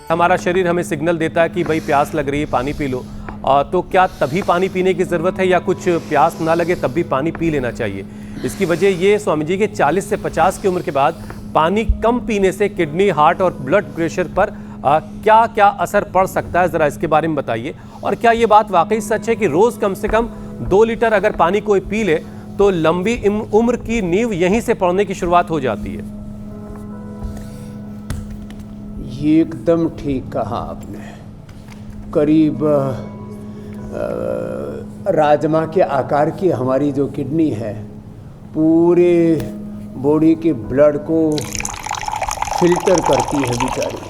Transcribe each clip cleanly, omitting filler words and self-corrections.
हमारा शरीर हमें सिग्नल देता है कि भाई प्यास लग रही है, पानी पी लो। तो क्या तभी पानी पीने की ज़रूरत है या कुछ प्यास ना लगे तब भी पानी पी लेना चाहिए? इसकी वजह ये स्वामी जी के 40 से 50 की उम्र के बाद पानी कम पीने से किडनी, हार्ट और ब्लड प्रेशर पर क्या क्या असर पड़ सकता है, ज़रा इसके बारे में बताइए। और क्या ये बात वाकई सच है कि रोज़ कम से कम 2 लीटर अगर पानी कोई पी ले तो लंबी उम्र की नींव यहीं से पड़ने की शुरुआत हो जाती है? ये एकदम ठीक कहा आपने। करीब राजमा के आकार की हमारी जो किडनी है पूरे बॉडी के ब्लड को फिल्टर करती है बेचारी।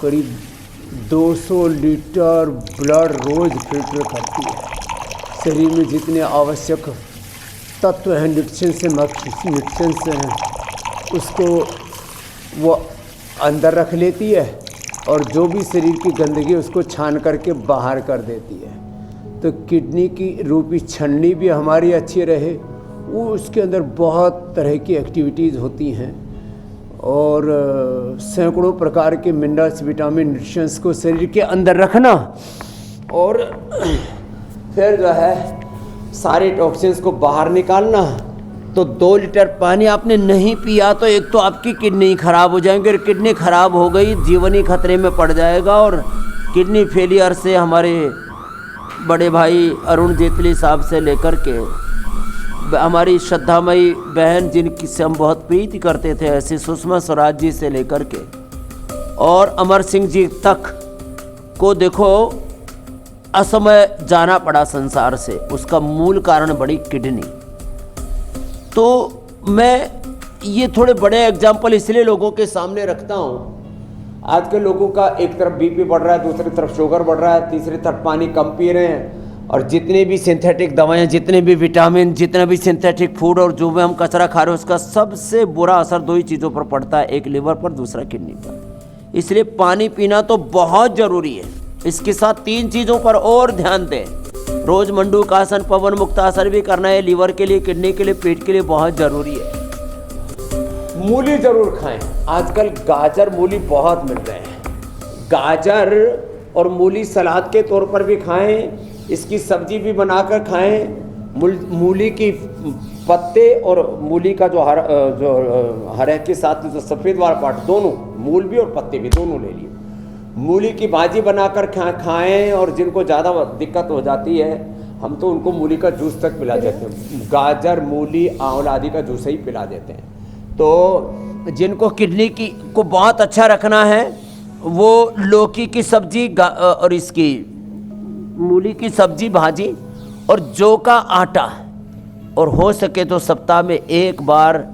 करीब 200 लीटर ब्लड रोज फिल्टर करती है। शरीर में जितने आवश्यक तत्व हैं, न्यूट्रिशंस हैं, उसको वो अंदर रख लेती है और जो भी शरीर की गंदगी उसको छान करके बाहर कर देती है। तो किडनी की रूपी छन्नी भी हमारी अच्छी रहे, वो उसके अंदर बहुत तरह की एक्टिविटीज़ होती हैं और सैकड़ों प्रकार के मिनरल्स, विटामिन, न्यूट्रिशंस को शरीर के अंदर रखना और फिर जो है सारे टॉक्सिन्स को बाहर निकालना। तो 2 लीटर पानी आपने नहीं पिया तो एक तो आपकी किडनी खराब हो जाएंगी और किडनी खराब हो गई जीवन ही खतरे में पड़ जाएगा। और किडनी फेलियर से हमारे बड़े भाई अरुण जेटली साहब से लेकर के हमारी श्रद्धामयी बहन जिनकी से हम बहुत प्रीति करते थे ऐसी सुषमा स्वराज जी से लेकर के और अमर सिंह जी तक को देखो असमय जाना पड़ा संसार से। उसका मूल कारण बड़ी किडनी। तो मैं ये थोड़े बड़े एग्जाम्पल इसलिए लोगों के सामने रखता हूँ। आज के लोगों का एक तरफ बीपी बढ़ रहा है, दूसरी तरफ शुगर बढ़ रहा है, तीसरी तरफ पानी कम पी रहे हैं और जितने भी सिंथेटिक दवाएं, जितने भी विटामिन, जितना भी सिंथेटिक फूड और जो भी हम कचरा खा रहे हैं उसका सबसे बुरा असर 2 ही चीज़ों पर पड़ता है, एक लिवर पर, दूसरा किडनी पर। इसलिए पानी पीना तो बहुत ज़रूरी है। इसके साथ 3 चीज़ों पर और ध्यान दें। रोज मंडूकासन, पवन मुक्तासन भी करना है। लीवर के लिए, किडनी के लिए, पेट के लिए बहुत ज़रूरी है। मूली ज़रूर खाएं। आजकल गाजर, मूली बहुत मिल रहे हैं। गाजर और मूली सलाद के तौर पर भी खाएं, इसकी सब्जी भी बनाकर खाएं। मूली की पत्ते और मूली का जो हरे के साथ जो सफ़ेद वाला पार्ट, दोनों, मूल भी और पत्ते भी दोनों ले लिए। मूली की भाजी बनाकर खाएं और जिनको ज़्यादा दिक्कत हो जाती है हम तो उनको मूली का जूस तक पिला देते हैं। गाजर, मूली, आंवला आदि का जूस ही पिला देते हैं। तो जिनको किडनी की को बहुत अच्छा रखना है वो लौकी की सब्जी और इसकी मूली की सब्जी, भाजी और जौ का आटा और हो सके तो सप्ताह में 1 बार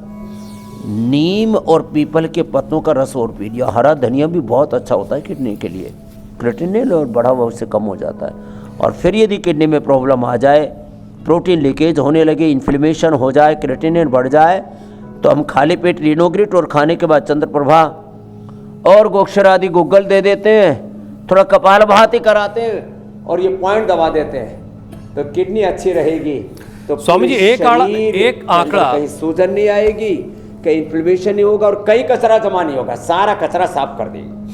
नीम और पीपल के पत्तों का रस और पी लिया। हरा धनिया भी बहुत अच्छा होता है किडनी के लिए। क्रिएटिनिन और बढ़ा हुआ उससे कम हो जाता है। और फिर यदि किडनी में प्रॉब्लम आ जाए, प्रोटीन लीकेज होने लगे, इन्फ्लेमेशन हो जाए, क्रिएटिनिन बढ़ जाए तो हम खाली पेट रिनोग्रिट और खाने के बाद चंद्रप्रभा और गोक्षर आदि गूगल दे देते हैं, थोड़ा कपालभाति कराते हैं और ये पॉइंट दबा देते हैं तो किडनी अच्छी रहेगी। तो स्वामी जी एक आंकड़ा, कहीं सूजन नहीं आएगी, कहीं इन्फ्लेमेशन नहीं होगा और कहीं कचरा जमा नहीं होगा, सारा कचरा साफ कर देगी।